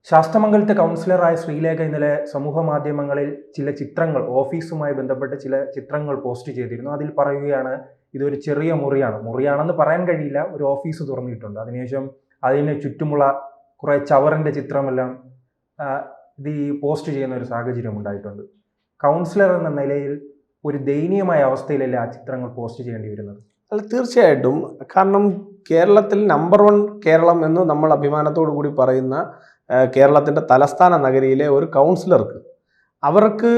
ശാസ്തമംഗലത്തെ കൗൺസിലറായ ശ്രീലേഖ ഇന്നലെ സമൂഹ മാധ്യമങ്ങളിൽ ചില ചിത്രങ്ങൾ ഓഫീസുമായി ബന്ധപ്പെട്ട് ചില ചിത്രങ്ങൾ പോസ്റ്റ് ചെയ്തിരുന്നു. അതിൽ പറയുകയാണ് ഇതൊരു ചെറിയ മുറിയാണെന്ന് പറയാൻ കഴിയില്ല, ഒരു ഓഫീസ് തുറന്നിട്ടുണ്ട്. അതിനുശേഷം അതിന് ചുറ്റുമുള്ള കുറെ ചവറിന്റെ ചിത്രമെല്ലാം ഇത് ഈ പോസ്റ്റ് ചെയ്യുന്ന ഒരു സാഹചര്യം ഉണ്ടായിട്ടുണ്ട്. കൗൺസിലർ എന്ന നിലയിൽ ഒരു ദയനീയമായ അവസ്ഥയിലല്ലേ ആ ചിത്രങ്ങൾ പോസ്റ്റ് ചെയ്യേണ്ടി വരുന്നത്? അല്ല, തീർച്ചയായിട്ടും. കാരണം കേരളത്തിൽ നമ്പർ 1 കേരളം എന്ന് നമ്മൾ അഭിമാനത്തോടു കൂടി പറയുന്ന കേരളത്തിൻ്റെ തലസ്ഥാന നഗരിയിലെ ഒരു കൗൺസിലർക്ക് അവർക്ക്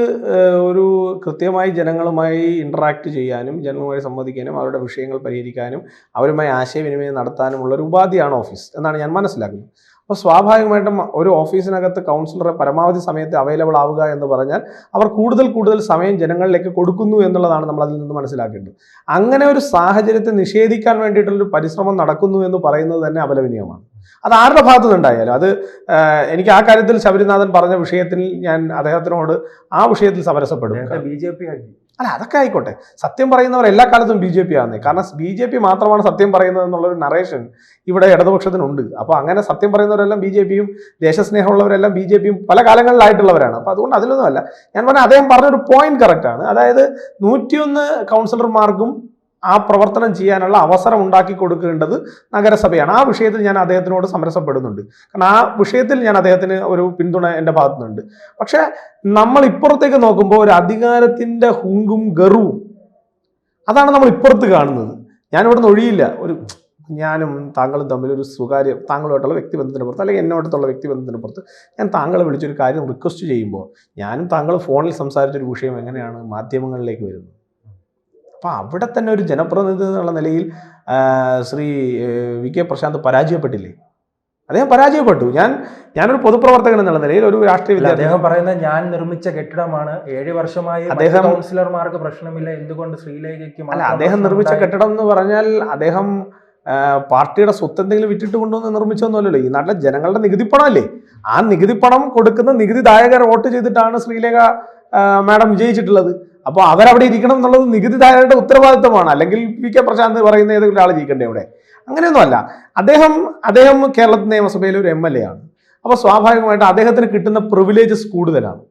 ഒരു കൃത്യമായി ജനങ്ങളുമായി ഇൻറ്ററാക്ട് ചെയ്യാനും ജനങ്ങളുമായി സംവദിക്കാനും അവരുടെ വിഷയങ്ങൾ പരിഹരിക്കാനും അവരുമായി ആശയവിനിമയം നടത്താനുമുള്ള ഒരു ഉപാധിയാണ് ഓഫീസ് എന്നാണ് ഞാൻ മനസ്സിലാക്കുന്നത്. അപ്പോൾ സ്വാഭാവികമായിട്ടും ഒരു ഓഫീസിനകത്ത് കൗൺസിലറെ പരമാവധി സമയത്ത് അവൈലബിൾ ആവുക എന്ന് പറഞ്ഞാൽ അവർ കൂടുതൽ സമയം ജനങ്ങളിലേക്ക് കൊടുക്കുന്നു എന്നുള്ളതാണ് നമ്മൾ അതിൽ നിന്ന് മനസ്സിലാക്കേണ്ടത്. അങ്ങനെ ഒരു സാഹചര്യത്തെ നിഷേധിക്കാൻ വേണ്ടിയിട്ടുള്ളൊരു പരിശ്രമം നടക്കുന്നു എന്ന് പറയുന്നത് തന്നെ അപലപനീയമാണ്. അത് ആരുടെ ഭാഗത്തു നിന്നുണ്ടായാലും അത് എനിക്ക് ആ കാര്യത്തിൽ ശബരിനാഥൻ പറഞ്ഞ വിഷയത്തിൽ ഞാൻ അദ്ദേഹത്തിനോട് ആ വിഷയത്തിൽ സമരസപ്പെടും. BJP അല്ല, അതൊക്കെ ആയിക്കോട്ടെ. സത്യം പറയുന്നവർ എല്ലാ കാലത്തും BJP ആണ്. കാരണം BJP മാത്രമാണ് സത്യം പറയുന്നത് എന്നുള്ളൊരു നറേഷൻ ഇവിടെ ഇടതുപക്ഷത്തിനുണ്ട്. അപ്പോൾ അങ്ങനെ സത്യം പറയുന്നവരെല്ലാം BJPയും ദേശസ്നേഹമുള്ളവരെല്ലാം BJPയും പല കാലങ്ങളിലായിട്ടുള്ളവരാണ്. അപ്പോൾ അതുകൊണ്ട് അതിലൊന്നുമല്ല ഞാൻ പറഞ്ഞ അദ്ദേഹം പറഞ്ഞൊരു പോയിന്റ് കറക്റ്റാണ്. അതായത് 101 കൗൺസിലർമാർക്കും ആ പ്രവർത്തനം ചെയ്യാനുള്ള അവസരം ഉണ്ടാക്കി കൊടുക്കേണ്ടത് നഗരസഭയാണ്. ആ വിഷയത്തിൽ ഞാൻ അദ്ദേഹത്തിനോട് സമരസപ്പെടുന്നുണ്ട്. കാരണം ആ വിഷയത്തിൽ ഞാൻ അദ്ദേഹത്തിന് ഒരു പിന്തുണ എൻ്റെ ഭാഗത്തുനിന്നുണ്ട്. പക്ഷെ നമ്മൾ ഇപ്പുറത്തേക്ക് നോക്കുമ്പോൾ ഒരു അധികാരത്തിൻ്റെ ഹുങ്കും ഗർവും അതാണ് നമ്മൾ ഇപ്പുറത്ത് കാണുന്നത്. ഞാനിവിടുന്ന് ഒഴിയില്ല. ഞാനും താങ്കളും തമ്മിൽ ഒരു സ്വകാര്യ താങ്കളുമായിട്ടുള്ള വ്യക്തിബന്ധത്തിന് പുറത്ത് അല്ലെങ്കിൽ എന്നോടത്തുള്ള വ്യക്തിബന്ധത്തിന് പുറത്ത് ഞാൻ താങ്കളെ വിളിച്ചൊരു കാര്യം റിക്വസ്റ്റ് ചെയ്യുമ്പോൾ ഞാനും താങ്കൾ ഫോണിൽ സംസാരിച്ചൊരു വിഷയം എങ്ങനെയാണ് മാധ്യമങ്ങളിലേക്ക് വരുന്നത്? അപ്പോൾ അവിടെ തന്നെ ഒരു ജനപ്രതിനിധി എന്നുള്ള നിലയിൽ ശ്രീ VK പ്രശാന്ത് പരാജയപ്പെട്ടില്ലേ? അദ്ദേഹം പരാജയപ്പെട്ടു. ഞാനൊരു പൊതുപ്രവർത്തകൻ എന്നുള്ള നിലയിൽ ഒരു രാഷ്ട്രീയ വിദ്യാർത്ഥി. അദ്ദേഹം പറയുന്നത് ഞാൻ നിർമ്മിച്ച കെട്ടിടമാണ്, 7 വർഷമായി അദ്ദേഹം കൗൺസിലർമാർക്ക് പ്രശ്നമില്ല, എന്തുകൊണ്ട് ശ്രീലേഖയ്ക്ക്? അല്ല, അദ്ദേഹം നിർമ്മിച്ച കെട്ടിടം എന്ന് പറഞ്ഞാൽ അദ്ദേഹം പാർട്ടിയുടെ സ്വത്ത് എന്തെങ്കിലും വിറ്റിട്ട് കൊണ്ടുവന്ന് നിർമ്മിച്ചൊന്നുമല്ലല്ലോ. ഈ നാട്ടിലെ ജനങ്ങളുടെ നികുതിപ്പണം അല്ലേ? ആ നികുതിപ്പണം കൊടുക്കുന്ന നികുതിദായകർ വോട്ട് ചെയ്തിട്ടാണ് ശ്രീലേഖ മാഡം വിജയിച്ചിട്ടുള്ളത്. അപ്പോൾ അവരവിടെ ഇരിക്കണം എന്നുള്ളത് നികുതിദായകരുടെ ഉത്തരവാദിത്തമാണ്. അല്ലെങ്കിൽ VK പ്രശാന്ത് പറയുന്ന ഏതെങ്കിലും ആൾ ജയിക്കണ്ടേ അവിടെ? അങ്ങനെയൊന്നുമല്ല. അദ്ദേഹം കേരളത്തിൽ നിയമസഭയിലെ ഒരു MLA ആണ്. അപ്പോൾ സ്വാഭാവികമായിട്ട് അദ്ദേഹത്തിന് കിട്ടുന്ന പ്രിവിലേജസ് കൂടുതലാണ്.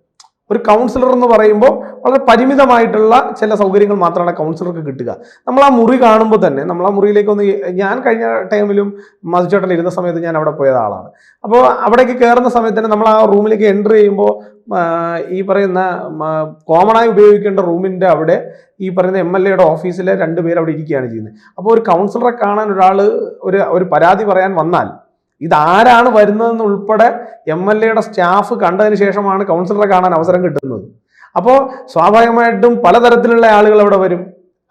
ഒരു കൗൺസിലർ എന്ന് പറയുമ്പോൾ വളരെ പരിമിതമായിട്ടുള്ള ചില സൗകര്യങ്ങൾ മാത്രമാണ് കൗൺസിലർക്ക് കിട്ടുക. നമ്മൾ ആ മുറി കാണുമ്പോൾ തന്നെ നമ്മൾ ആ മുറിയിലേക്ക് ഞാൻ കഴിഞ്ഞ ടൈമിലും മധുചേട്ടൻ ഇരുന്ന സമയത്ത് ഞാൻ അവിടെ പോയ ആളാണ്. അപ്പോൾ അവിടേക്ക് കയറുന്ന സമയത്ത് തന്നെ നമ്മൾ ആ റൂമിലേക്ക് എൻ്റർ ചെയ്യുമ്പോൾ ഈ പറയുന്ന കോമണായി ഉപയോഗിക്കേണ്ട റൂമിൻ്റെ അവിടെ ഈ പറയുന്ന MLAയുടെ ഓഫീസിലെ 2 പേര് അവിടെ ഇരിക്കുകയാണ് ചെയ്യുന്നത്. അപ്പോൾ ഒരു കൗൺസിലറെ കാണാൻ ഒരാൾ ഒരു പരാതി പറയാൻ വന്നാൽ ഇതാരാണ് വരുന്നതെന്ന് ഉൾപ്പെടെ MLAയുടെ സ്റ്റാഫ് കണ്ടതിന് ശേഷമാണ് കൗൺസിലറെ കാണാൻ അവസരം കിട്ടുന്നത്. അപ്പോൾ സ്വാഭാവികമായിട്ടും പലതരത്തിലുള്ള ആളുകൾ അവിടെ വരും.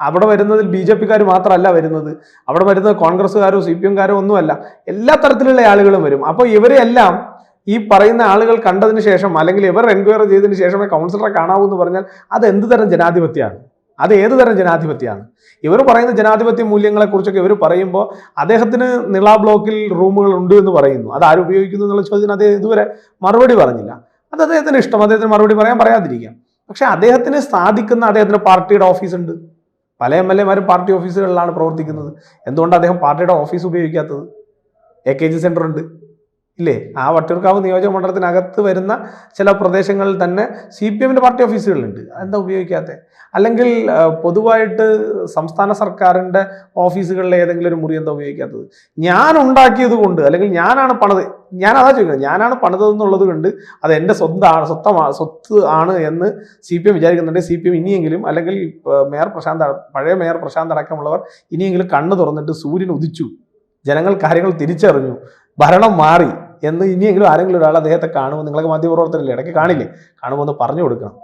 അവിടെ വരുന്നതിൽ BJPക്കാർ മാത്രമല്ല വരുന്നത്, അവിടെ വരുന്നത് കോൺഗ്രസ്സുകാരോ CPMകാരോ ഒന്നുമല്ല, എല്ലാ തരത്തിലുള്ള ആളുകളും വരും. അപ്പോൾ ഇവരെല്ലാം ഈ പറയുന്ന ആളുകൾ കണ്ടതിന് ശേഷം അല്ലെങ്കിൽ ഇവർ എൻക്വയറി ചെയ്തതിന് ശേഷമേ കൗൺസിലറെ കാണാവൂ എന്ന് പറഞ്ഞാൽ അത് എന്ത് തരം ജനാധിപത്യമാണ്? അത് ഏത് തരം ജനാധിപത്യമാണ്? ഇവർ പറയുന്ന ജനാധിപത്യ മൂല്യങ്ങളെക്കുറിച്ചൊക്കെ ഇവർ പറയുമ്പോൾ അദ്ദേഹത്തിന് നിള ബ്ലോക്കിൽ റൂമുകൾ ഉണ്ട് എന്ന് പറയുന്നു. അത് ആരും ഉപയോഗിക്കുന്നു എന്നുള്ള ചോദ്യത്തിന് അദ്ദേഹം ഇതുവരെ മറുപടി പറഞ്ഞില്ല. അത് അദ്ദേഹത്തിന് ഇഷ്ടം, അദ്ദേഹത്തിന് മറുപടി പറയാതിരിക്കാം. പക്ഷെ അദ്ദേഹത്തിന് സാധിക്കുന്ന അദ്ദേഹത്തിന് പാർട്ടിയുടെ ഓഫീസുണ്ട്. പല MLAമാരും പാർട്ടി ഓഫീസുകളിലാണ് പ്രവർത്തിക്കുന്നത്. എന്തുകൊണ്ട് അദ്ദേഹം പാർട്ടിയുടെ ഓഫീസ് ഉപയോഗിക്കാത്തത്? AKG സെൻ്റർ ഉണ്ട് ഇല്ലേ? ആ വട്ടിയൂർക്കാവ് നിയോജക മണ്ഡലത്തിനകത്ത് വരുന്ന ചില പ്രദേശങ്ങളിൽ തന്നെ CPMൻ്റെ പാർട്ടി ഓഫീസുകളുണ്ട്. അതെന്താ ഉപയോഗിക്കാത്തത്? അല്ലെങ്കിൽ പൊതുവായിട്ട് സംസ്ഥാന സർക്കാരിൻ്റെ ഓഫീസുകളിലെ ഏതെങ്കിലും ഒരു മുറി എന്താ ഉപയോഗിക്കാത്തത്? ഞാൻ ഉണ്ടാക്കിയത് കൊണ്ട് അല്ലെങ്കിൽ ഞാനാണ് പണിത്, ഞാനതാ ചോദിക്കുന്നത്, ഞാനാണ് പണിതെന്നുള്ളത് കൊണ്ട് അത് എൻ്റെ സ്വത്ത് ആണ് എന്ന് CPM വിചാരിക്കുന്നുണ്ട്. CPM ഇനിയെങ്കിലും അല്ലെങ്കിൽ പഴയ മേയർ പ്രശാന്ത് അടക്കമുള്ളവർ ഇനിയെങ്കിലും കണ്ണ് തുറന്നിട്ട് സൂര്യൻ ഉദിച്ചു, ജനങ്ങൾ കാര്യങ്ങൾ തിരിച്ചറിഞ്ഞു, ഭരണം മാറി എന്ന് ഇനിയെങ്കിലും ആരെങ്കിലും ഒരാൾ അദ്ദേഹത്തെ കാണുമ്പോൾ, നിങ്ങളൊക്കെ മാധ്യമപ്രവർത്തനല്ലേ, ഇടയ്ക്ക് കാണുമ്പോൾ ഒന്ന് പറഞ്ഞു കൊടുക്കണം.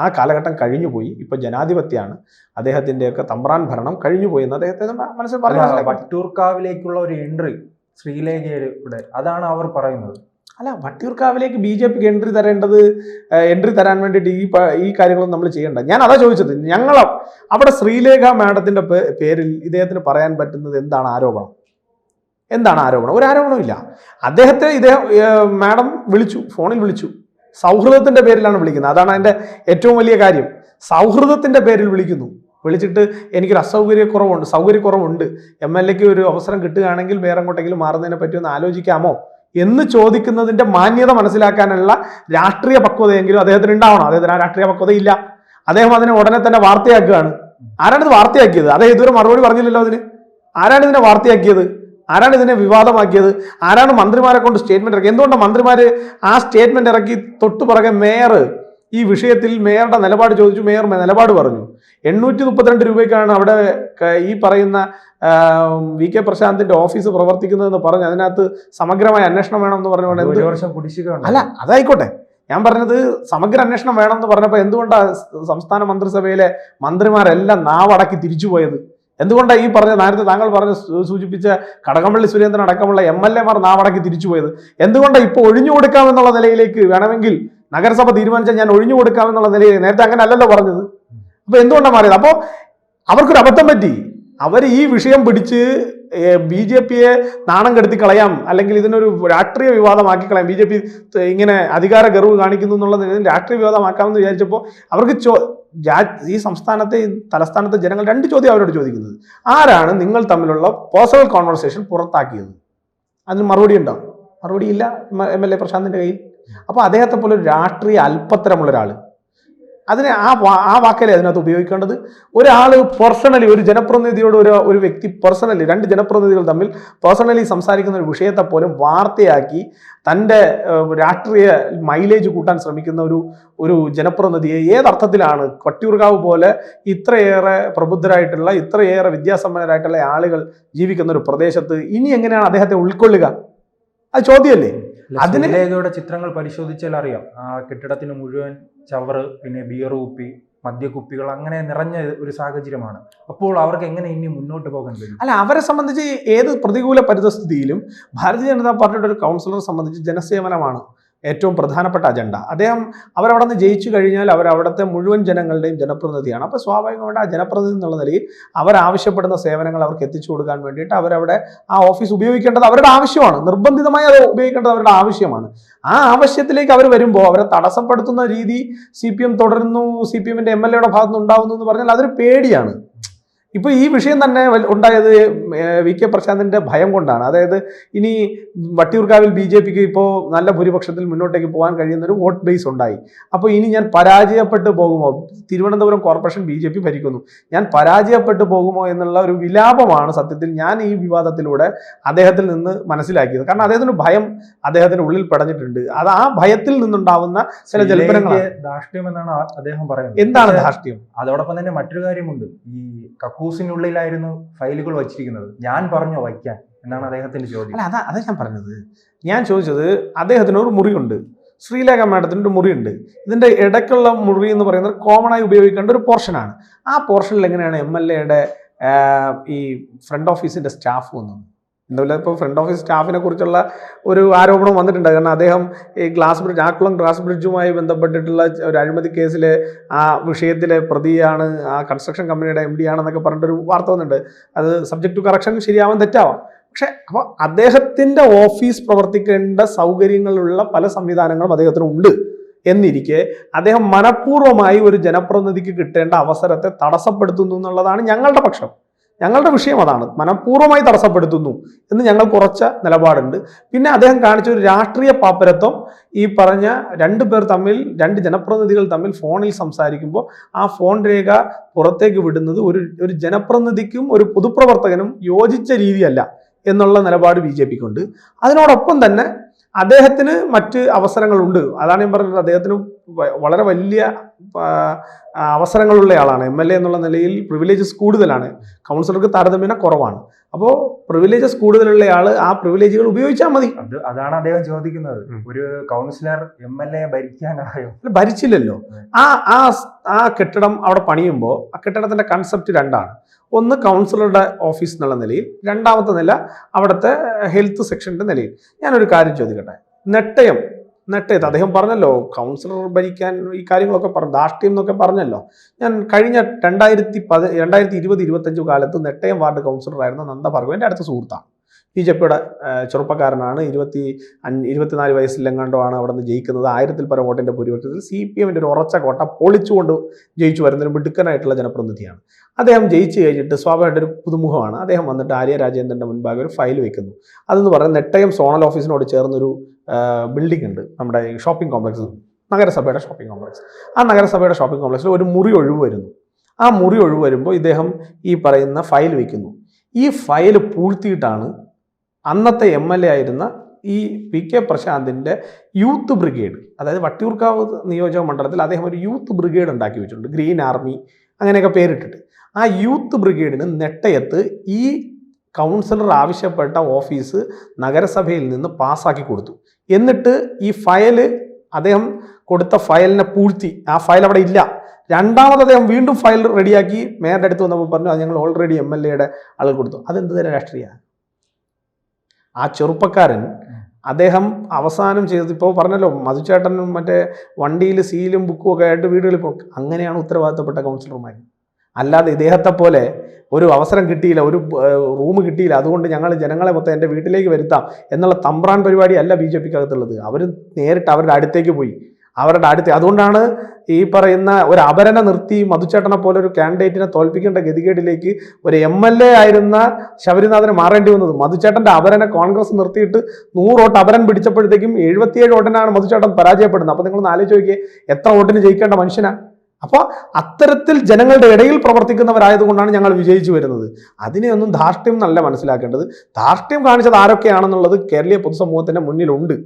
ആ കാലഘട്ടം കഴിഞ്ഞു പോയി. ഇപ്പൊ ജനാധിപത്യമാണ്, അദ്ദേഹത്തിൻ്റെയൊക്കെ തമ്പ്രാൻ ഭരണം കഴിഞ്ഞു പോയി എന്ന് അദ്ദേഹത്തെ മനസ്സിൽ പറഞ്ഞു. വട്ടിയൂർക്കാവിലേക്കുള്ള ഒരു എൻട്രി ശ്രീലേഖയുടെ അതാണ് അവർ പറയുന്നത്. അല്ല, വട്ടിയൂർക്കാവിലേക്ക് BJPക്ക് എൻട്രി തരാൻ വേണ്ടിയിട്ട് ഈ കാര്യങ്ങളൊന്നും നമ്മൾ ചെയ്യണ്ട. ഞാൻ അതാ ചോദിച്ചത്. ഞങ്ങൾ അവിടെ ശ്രീലേഖ മാഡത്തിന്റെ പേരിൽ ഇദ്ദേഹത്തിന് പറയാൻ പറ്റുന്നത് എന്താണ് ആരോപണം? ഒരു ആരോപണവും ഇല്ല. ഇദ്ദേഹം മാഡം ഫോണിൽ വിളിച്ചു. സൗഹൃദത്തിന്റെ പേരിലാണ് വിളിക്കുന്നത്. അതാണ് അതിൻ്റെ ഏറ്റവും വലിയ കാര്യം. സൗഹൃദത്തിന്റെ പേരിൽ വിളിച്ചിട്ട് എനിക്കൊരു സൗകര്യക്കുറവുണ്ട്, MLAക്ക് ഒരു അവസരം കിട്ടുകയാണെങ്കിൽ വേറെ എങ്ങോട്ടെങ്കിലും മാറുന്നതിനെ പറ്റി ഒന്ന് ആലോചിക്കാമോ എന്ന് ചോദിക്കുന്നതിന്റെ മാന്യത മനസ്സിലാക്കാനുള്ള രാഷ്ട്രീയ പക്വതയെങ്കിലും അദ്ദേഹത്തിന് ഉണ്ടാവണം. അദ്ദേഹത്തിന് ആ രാഷ്ട്രീയ പക്വത ഇല്ല. അദ്ദേഹം അതിനെ ഉടനെ തന്നെ വാർത്തയാക്കുകയാണ്. ആരാണിത് വാർത്തയാക്കിയത്? അദ്ദേഹം ഇതുവരെ മറുപടി പറഞ്ഞില്ലല്ലോ അതിന്. ആരാണ് ഇതിനെ വാർത്തയാക്കിയത്? ആരാണ് ഇതിനെ വിവാദമാക്കിയത്? ആരാണ് മന്ത്രിമാരെ കൊണ്ട് സ്റ്റേറ്റ്മെന്റ് ഇറക്കി? എന്തുകൊണ്ടാണ് മന്ത്രിമാര് ആ സ്റ്റേറ്റ്മെന്റ് ഇറക്കി തൊട്ടു പുറകെ മേയർ ഈ വിഷയത്തിൽ മേയറുടെ നിലപാട് ചോദിച്ചു? മേയർ നിലപാട് പറഞ്ഞു. 832 രൂപയ്ക്കാണ് അവിടെ ഈ പറയുന്ന വി കെ പ്രശാന്തിന്റെ ഓഫീസ് പ്രവർത്തിക്കുന്നതെന്ന് പറഞ്ഞു. അതിനകത്ത് സമഗ്രമായ അന്വേഷണം വേണമെന്ന് പറഞ്ഞു. അല്ല, അതായിക്കോട്ടെ. ഞാൻ പറഞ്ഞത് സമഗ്ര അന്വേഷണം വേണമെന്ന് പറഞ്ഞപ്പോൾ എന്തുകൊണ്ടാണ് സംസ്ഥാന മന്ത്രിസഭയിലെ മന്ത്രിമാരെല്ലാം നാവടക്കി തിരിച്ചുപോയത്? എന്തുകൊണ്ടാണ് ഈ പറഞ്ഞ നേരത്തെ താങ്കൾ സൂചിപ്പിച്ച കടകംപള്ളി സുരേന്ദ്രൻ അടക്കമുള്ള MLA മാർ നാവടക്കി തിരിച്ചുപോയത്? എന്തുകൊണ്ടാണ് ഇപ്പോൾ ഒഴിഞ്ഞു കൊടുക്കാമെന്നുള്ള നിലയിലേക്ക് വേണമെങ്കിൽ നഗരസഭ തീരുമാനിച്ചാൽ ഞാൻ ഒഴിഞ്ഞു കൊടുക്കാമെന്നുള്ള നിലയിൽ നേരത്തെ അങ്ങനെ അല്ലല്ലോ പറഞ്ഞത്. അപ്പൊ എന്തുകൊണ്ടാണ് മാറിയത്? അപ്പോൾ അവർക്കൊരു അബദ്ധം പറ്റി. അവർ ഈ വിഷയം പിടിച്ച് BJP-യെ നാണം കെടുത്തി കളയാം, അല്ലെങ്കിൽ ഇതിനൊരു രാഷ്ട്രീയ വിവാദമാക്കി കളയാം. BJP ഇങ്ങനെ അധികാര ഗർവ് കാണിക്കുന്നു എന്നുള്ള നിലയിൽ രാഷ്ട്രീയ വിവാദമാക്കാമെന്ന് വിചാരിച്ചപ്പോൾ അവർക്ക് ഈ സംസ്ഥാനത്തെ തലസ്ഥാനത്തെ ജനങ്ങൾ 2 ചോദ്യം അവരോട് ചോദിക്കുന്നത്: ആരാണ് നിങ്ങൾ തമ്മിലുള്ള പേഴ്സണൽ കോൺവെർസേഷൻ പുറത്താക്കിയത്? അതിന് മറുപടി ഉണ്ടോ? മറുപടി ഇല്ല MLA പ്രശാന്തിന്റെ കയ്യിൽ. അപ്പോൾ അദ്ദേഹത്തെ പോലെ ഒരു രാഷ്ട്രീയ അല്പത്തരമുള്ള ഒരാൾ, അതിനെ ആ വാക്കല്ലേ അതിനകത്ത് ഉപയോഗിക്കേണ്ടത്. ഒരാൾ പേഴ്സണലി ഒരു ജനപ്രതിനിധിയോട് ഒരു വ്യക്തി പേഴ്സണലി 2 ജനപ്രതിനിധികൾ തമ്മിൽ പേഴ്സണലി സംസാരിക്കുന്ന ഒരു വിഷയത്തെ പോലും വാർത്തയാക്കി തൻ്റെ രാഷ്ട്രീയ മൈലേജ് കൂട്ടാൻ ശ്രമിക്കുന്ന ഒരു ജനപ്രതിനിധിയെ ഏതർത്ഥത്തിലാണ് വട്ടിയൂർക്കാവ് പോലെ ഇത്രയേറെ പ്രബുദ്ധരായിട്ടുള്ള ഇത്രയേറെ വിദ്യാസമ്പന്നരായിട്ടുള്ള ആളുകൾ ജീവിക്കുന്ന ഒരു പ്രദേശത്ത് ഇനി എങ്ങനെയാണ് അദ്ദേഹത്തെ ഉൾക്കൊള്ളുക? അത് ചോദ്യമല്ലേ? അതിനിടെ ചിത്രങ്ങൾ പരിശോധിച്ചാൽ അറിയാം, ആ കെട്ടിടത്തിന് മുഴുവൻ ചവറ്, പിന്നെ ബിയർ കുപ്പി, മദ്യക്കുപ്പികൾ അങ്ങനെ നിറഞ്ഞ ഒരു സാഹചര്യമാണ്. അപ്പോൾ അവർക്ക് എങ്ങനെ ഇനി മുന്നോട്ട് പോകാൻ കഴിയും? അല്ല, അവരെ സംബന്ധിച്ച് ഏത് പ്രതികൂല പരിതസ്ഥിതിയിലും ഭാരതീയ ജനതാ പാർട്ടിയുടെ ഒരു കൗൺസിലറെ സംബന്ധിച്ച് ജനസേവനമാണ് ഏറ്റവും പ്രധാനപ്പെട്ട അജണ്ട. അവരവിടെ നിന്ന് ജയിച്ചു കഴിഞ്ഞാൽ അവരവിടുത്തെ മുഴുവൻ ജനങ്ങളുടെയും ജനപ്രതിനിധിയാണ്. അപ്പോൾ സ്വാഭാവികമായിട്ട് ആ ജനപ്രതിനിധി എന്നുള്ള നിലയിൽ അവരാവശ്യപ്പെടുന്ന സേവനങ്ങൾ അവർക്ക് എത്തിച്ചു കൊടുക്കാൻ വേണ്ടിയിട്ട് അവരവിടെ ആ ഓഫീസ് ഉപയോഗിക്കേണ്ടത് അവരുടെ ആവശ്യമാണ്. നിർബന്ധിതമായി അത് ഉപയോഗിക്കേണ്ടത് അവരുടെ ആവശ്യമാണ്. ആ ആവശ്യത്തിലേക്ക് അവർ വരുമ്പോൾ അവരെ തടസ്സപ്പെടുത്തുന്ന രീതി CPM തുടരുന്നു, CPM-ന്റെ MLA-യുടെ ഭാഗത്തുനിന്ന് ഉണ്ടാകുന്നു എന്ന് പറഞ്ഞാൽ അതൊരു പേടിയാണ്. ഇപ്പോൾ ഈ വിഷയം തന്നെ ഉണ്ടായത് വി കെ പ്രശാന്തിന്റെ ഭയം കൊണ്ടാണ്. അതായത് ഇനി വട്ടിയൂർക്കാവിൽ BJP-ക്ക് ഇപ്പോൾ നല്ല ഭൂരിപക്ഷത്തിൽ മുന്നോട്ടേക്ക് പോകാൻ കഴിയുന്ന ഒരു വോട്ട് ബേസ് ഉണ്ടായി. അപ്പോൾ ഇനി ഞാൻ പരാജയപ്പെട്ടു പോകുമോ? തിരുവനന്തപുരം കോർപ്പറേഷൻ BJP ഭരിക്കുന്നു, ഞാൻ പരാജയപ്പെട്ടു പോകുമോ എന്നുള്ള ഒരു വിലാപമാണ് സത്യത്തിൽ ഞാൻ ഈ വിവാദത്തിലൂടെ അദ്ദേഹത്തിൽ നിന്ന് മനസ്സിലാക്കിയത്. കാരണം അദ്ദേഹത്തിന് ഭയം അദ്ദേഹത്തിന് ഉള്ളിൽ പടഞ്ഞിട്ടുണ്ട്. അത് ആ ഭയത്തിൽ നിന്നുണ്ടാവുന്ന ചില ജൽപ്പനങ്ങളാണ്. ധാർഷ്ട്യം എന്നാണ് അദ്ദേഹം പറയുന്നത്. എന്താണ് ധാർഷ്ട്യം? അതോടൊപ്പം തന്നെ മറ്റൊരു കാര്യമുണ്ട്. ഈ കക്കൂസിനുള്ളിലായിരുന്നു ഫയലുകൾ വച്ചിരിക്കുന്നത്, ഞാൻ പറഞ്ഞോ വയ്ക്കാൻ എന്നാണ് അദ്ദേഹത്തിന്റെ ചോദ്യം. അല്ല, അതാ ഞാൻ പറഞ്ഞത്. ഞാൻ ചോദിച്ചത്, അദ്ദേഹത്തിന് ഒരു മുറിയുണ്ട്, ശ്രീലേഖ മാഡത്തിന് ഒരു മുറിയുണ്ട്. ഇതിന്റെ ഇടയ്ക്കുള്ള മുറി എന്ന് പറയുന്നത് കോമൺ ആയി ഉപയോഗിക്കേണ്ട ഒരു പോർഷനാണ്. ആ പോർഷനിൽ എങ്ങനെയാണ് MLA-യുടെ ഈ ഫ്രണ്ട് ഓഫീസിന്റെ സ്റ്റാഫ് വന്നത്? എന്തായാലും ഇപ്പോൾ ഫ്രണ്ട് ഓഫീസ് സ്റ്റാഫിനെ കുറിച്ചുള്ള ഒരു ആരോപണം വന്നിട്ടുണ്ട്. കാരണം അദ്ദേഹം ഈ ആക്കുളം ഗ്ലാസ് ബ്രിഡ്ജുമായി ബന്ധപ്പെട്ടിട്ടുള്ള ഒരു അഴിമതി കേസിലെ ആ വിഷയത്തിലെ പ്രതിയാണ്, ആ കൺസ്ട്രക്ഷൻ കമ്പനിയുടെ MD ആണെന്നൊക്കെ പറഞ്ഞിട്ടൊരു വാർത്ത വന്നിട്ടുണ്ട്. അത് സബ്ജക്ട് ടു കറക്ഷൻ, ശരിയാവാൻ തെറ്റാവാം. പക്ഷെ അപ്പോൾ അദ്ദേഹത്തിൻ്റെ ഓഫീസ് പ്രവർത്തിക്കേണ്ട സൗകര്യങ്ങളുള്ള പല സംവിധാനങ്ങളും അദ്ദേഹത്തിന് ഉണ്ട് എന്നിരിക്കെ അദ്ദേഹം മനഃപൂർവ്വമായി ഒരു ജനപ്രതിനിധിക്ക് കിട്ടേണ്ട അവസരത്തെ തടസ്സപ്പെടുത്തുന്നു എന്നുള്ളതാണ് ഞങ്ങളുടെ പക്ഷം. ഞങ്ങളുടെ വിഷയം അതാണ്. മനഃപൂർവ്വമായി തടസ്സപ്പെടുത്തുന്നു എന്ന് ഞങ്ങൾക്ക് ഉറച്ച നിലപാടുണ്ട്. പിന്നെ അദ്ദേഹം കാണിച്ച ഒരു രാഷ്ട്രീയ പാപ്പരത്വം, ഈ പറഞ്ഞ 2 പേർ തമ്മിൽ, 2 ജനപ്രതിനിധികൾ തമ്മിൽ ഫോണിൽ സംസാരിക്കുമ്പോൾ ആ ഫോൺ രേഖ പുറത്തേക്ക് വിടുന്നത് ഒരു ജനപ്രതിനിധിക്കും ഒരു പൊതുപ്രവർത്തകനും യോജിച്ച രീതിയല്ല എന്നുള്ള നിലപാട് BJP-ക്കുണ്ട്. അതിനോടൊപ്പം തന്നെ അദ്ദേഹത്തിന് മറ്റ് അവസരങ്ങളുണ്ട്. അതാണ് ഞാൻ പറഞ്ഞത്, അദ്ദേഹത്തിന് വളരെ വലിയ അവസരങ്ങളുള്ള ആളാണ്. MLA എന്നുള്ള നിലയിൽ പ്രിവിലേജസ് കൂടുതലാണ്, കൗൺസിലർക്ക് താരതമ്യേന കുറവാണ്. അപ്പോൾ പ്രിവിലേജസ് കൂടുതലുള്ള ആൾ ആ പ്രിവിലേജുകൾ ഉപയോഗിച്ചാൽ മതി. അതാണ് അദ്ദേഹം ചോദിക്കുന്നത്. ഒരു കൗൺസിലർ MLA ഭരിക്കാനായോ? ഭരിച്ചില്ലല്ലോ. ആ കെട്ടിടം അവിടെ പണിയുമ്പോൾ ആ കെട്ടിടത്തിന്റെ കൺസെപ്റ്റ് 2ആണ്. ഒന്ന് കൗൺസിലറുടെ ഓഫീസ് എന്നുള്ള നിലയിൽ, രണ്ടാമത്തെ നില അവിടുത്തെ ഹെൽത്ത് സെക്ഷൻ്റെ നിലയിൽ. ഞാനൊരു കാര്യം ചോദിക്കട്ടെ, നെട്ടയത്ത് അദ്ദേഹം പറഞ്ഞല്ലോ കൗൺസിലർ ഭരിക്കാൻ ഈ കാര്യങ്ങളൊക്കെ പറഞ്ഞു, ധാർഷ്ട്യം എന്നൊക്കെ പറഞ്ഞല്ലോ. ഞാൻ കഴിഞ്ഞ 2020-25 കാലത്ത് നെട്ടയം വാർഡ് കൗൺസിലറായിരുന്ന നന്ദഭാർഗവൻ്റെ അടുത്ത സുഹൃത്താണ്. BJP-യുടെ ചെറുപ്പക്കാരനാണ്. 24 വയസ്സിലെങ്ങാണ്ടോ ആണ് അവിടെ നിന്ന് ജയിക്കുന്നത്. 1000-ൽ പരം വോട്ടിൻ്റെ ഭൂരിപക്ഷത്തിൽ CPM-ൻ്റെ ഒരു ഉറച്ച കോട്ട പൊളിച്ചുകൊണ്ട് ജയിച്ചു വരുന്നൊരു മിടുക്കനായിട്ടുള്ള ജനപ്രതിനിധിയാണ്. അദ്ദേഹം ജയിച്ചു കഴിഞ്ഞിട്ട് സ്വാഭാവികമായിട്ട് ഒരു പുതുമുഖമാണ്. അദ്ദേഹം വന്നിട്ട് ആര്യ രാജേന്ദ്രൻ്റെ മുൻപാകെ ഒരു ഫയൽ വെക്കുന്നു. അതെന്ന് പറയുന്നത് നെട്ടയം സോണൽ ഓഫീസിനോട് ചേർന്നൊരു ബിൽഡിംഗ് ഉണ്ട്, നമ്മുടെ ഷോപ്പിംഗ് കോംപ്ലക്സ്, നഗരസഭയുടെ ഷോപ്പിംഗ് കോംപ്ലക്സ്. ആ നഗരസഭയുടെ ഷോപ്പിംഗ് കോംപ്ലക്സിൽ ഒരു മുറി ഒഴിവ് വരുന്നു. ആ മുറി ഒഴിവ് വരുമ്പോൾ ഇദ്ദേഹം ഈ പറയുന്ന ഫയൽ വയ്ക്കുന്നു. ഈ ഫയൽ പൂഴ്ത്തിയിട്ടാണ് അന്നത്തെ MLA ആയിരുന്ന ഈ PK പ്രശാന്തിൻ്റെ യൂത്ത് ബ്രിഗേഡ്, അതായത് വട്ടിയൂർക്കാവ് നിയോജക മണ്ഡലത്തിൽ അദ്ദേഹം ഒരു യൂത്ത് ബ്രിഗേഡ് ഉണ്ടാക്കി വെച്ചിട്ടുണ്ട്, ഗ്രീൻ ആർമി അങ്ങനെയൊക്കെ പേരിട്ടിട്ട്. ആ യൂത്ത് ബ്രിഗേഡിന് നെട്ടയത്ത് ഈ കൗൺസിലർ ആവശ്യപ്പെട്ട ഓഫീസ് നഗരസഭയിൽ നിന്ന് പാസ്സാക്കി കൊടുത്തു. എന്നിട്ട് ഈ ഫയൽ, അദ്ദേഹം കൊടുത്ത ഫയലിനെ പൂഴ്ത്തി, ആ ഫയൽ അവിടെ ഇല്ല. രണ്ടാമത് അദ്ദേഹം വീണ്ടും ഫയൽ റെഡിയാക്കി മേയറുടെ അടുത്ത് വന്നപ്പോൾ പറഞ്ഞു അത് ഞങ്ങൾ ഓൾറെഡി MLA-യുടെ ആളുകൾ കൊടുത്തു. അതെന്ത് തരം രാഷ്ട്രീയമാണ്? ആ ചെറുപ്പക്കാരൻ അദ്ദേഹം അവസാനം ചെയ്തത്, ഇപ്പോൾ പറഞ്ഞല്ലോ മധുചേട്ടനും മറ്റേ വണ്ടിയിൽ സീലും ബുക്കും ഒക്കെ ആയിട്ട് വീടുകളിൽ പോകും. അങ്ങനെയാണ് ഉത്തരവാദിത്തപ്പെട്ട കൗൺസിലർമാർ. അല്ലാതെ ഇദ്ദേഹത്തെ പോലെ ഒരു അവസരം കിട്ടിയില്ല, ഒരു റൂം കിട്ടിയില്ല, അതുകൊണ്ട് ഞങ്ങൾ ജനങ്ങളെ മൊത്തം എൻ്റെ വീട്ടിലേക്ക് വരുത്താം എന്നുള്ള തമ്പ്രാൻ പരിപാടി അല്ല BJP-ക്കകത്തുള്ളത്. അവർ നേരിട്ട് അവരുടെ അടുത്തേക്ക് പോയി, അതുകൊണ്ടാണ് ഈ പറയുന്ന ഒരു അപരനെ നിർത്തി മധുചേട്ടനെ പോലെ ഒരു കാൻഡിഡേറ്റിനെ തോൽപ്പിക്കേണ്ട ഗതികേടിലേക്ക് ഒരു MLA ആയിരുന്ന ശബരിനാഥന് മാറേണ്ടി വന്നത്. മധുചേട്ടൻ്റെ അപരനെ കോൺഗ്രസ് നിർത്തിയിട്ട് 100 വോട്ട് അപരൻ പിടിച്ചപ്പോഴത്തേക്കും 77 വോട്ടിനാണ് മധുചേട്ടൻ പരാജയപ്പെടുന്നത്. അപ്പോൾ നിങ്ങളൊന്ന് ആലോചിച്ച് നോക്കിയേ, എത്ര വോട്ടിന് ജയിക്കേണ്ട മനുഷ്യനാണ്. അപ്പോൾ അത്തരത്തിൽ ജനങ്ങളുടെ ഇടയിൽ പ്രവർത്തിക്കുന്നവരായതുകൊണ്ടാണ് ഞങ്ങൾ വിജയിച്ചു വരുന്നത്. അതിനെയൊന്നും ധാർഷ്ട്യം എന്നല്ല മനസ്സിലാക്കേണ്ടത്. ധാർഷ്ട്യം കാണിച്ചത് ആരൊക്കെയാണെന്നുള്ളത് കേരളീയ പൊതുസമൂഹത്തിൻ്റെ മുന്നിലുണ്ട്.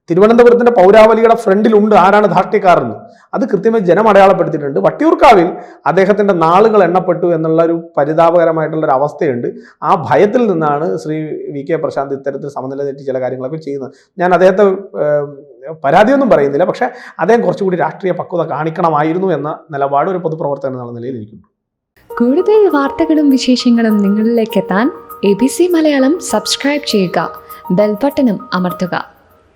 തിരുവനന്തപുരത്തിൻ്റെ പൗരാവലിയുടെ ഫ്രണ്ടിലുണ്ട് ആരാണ് ധാർഷ്ട്യക്കാരെന്ന്. അത് കൃത്യമായി ജനം അടയാളപ്പെടുത്തിയിട്ടുണ്ട്. വട്ടിയൂർക്കാവിൽ അദ്ദേഹത്തിൻ്റെ നാളുകൾ എണ്ണപ്പെട്ടു എന്നുള്ള ഒരു പരിതാപകരമായിട്ടുള്ളൊരു അവസ്ഥയുണ്ട്. ആ ഭയത്തിൽ നിന്നാണ് ശ്രീ VK പ്രശാന്ത് ഇത്തരത്തിൽ സമനില തെറ്റി ചില കാര്യങ്ങളൊക്കെ ചെയ്യുന്നത്. ഞാൻ അദ്ദേഹത്തെ പരാതിയൊന്നും പറയുന്നില്ല, പക്ഷേ അദ്ദേഹം കുറച്ചുകൂടി രാഷ്ട്രീയ പക്വത കാണിക്കണമായിരുന്നു എന്ന നിലപാട് ഒരു പൊതുപ്രവർത്തകൻ എന്നുള്ള നിലയിൽ എനിക്കുണ്ട്. കൂടുതൽ വാർത്തകളും വിശേഷങ്ങളും നിങ്ങളിലേക്ക് എത്താൻ ABC മലയാളം സബ്സ്ക്രൈബ് ചെയ്യുക, ബെൽ ബട്ടണും അമർത്തുക.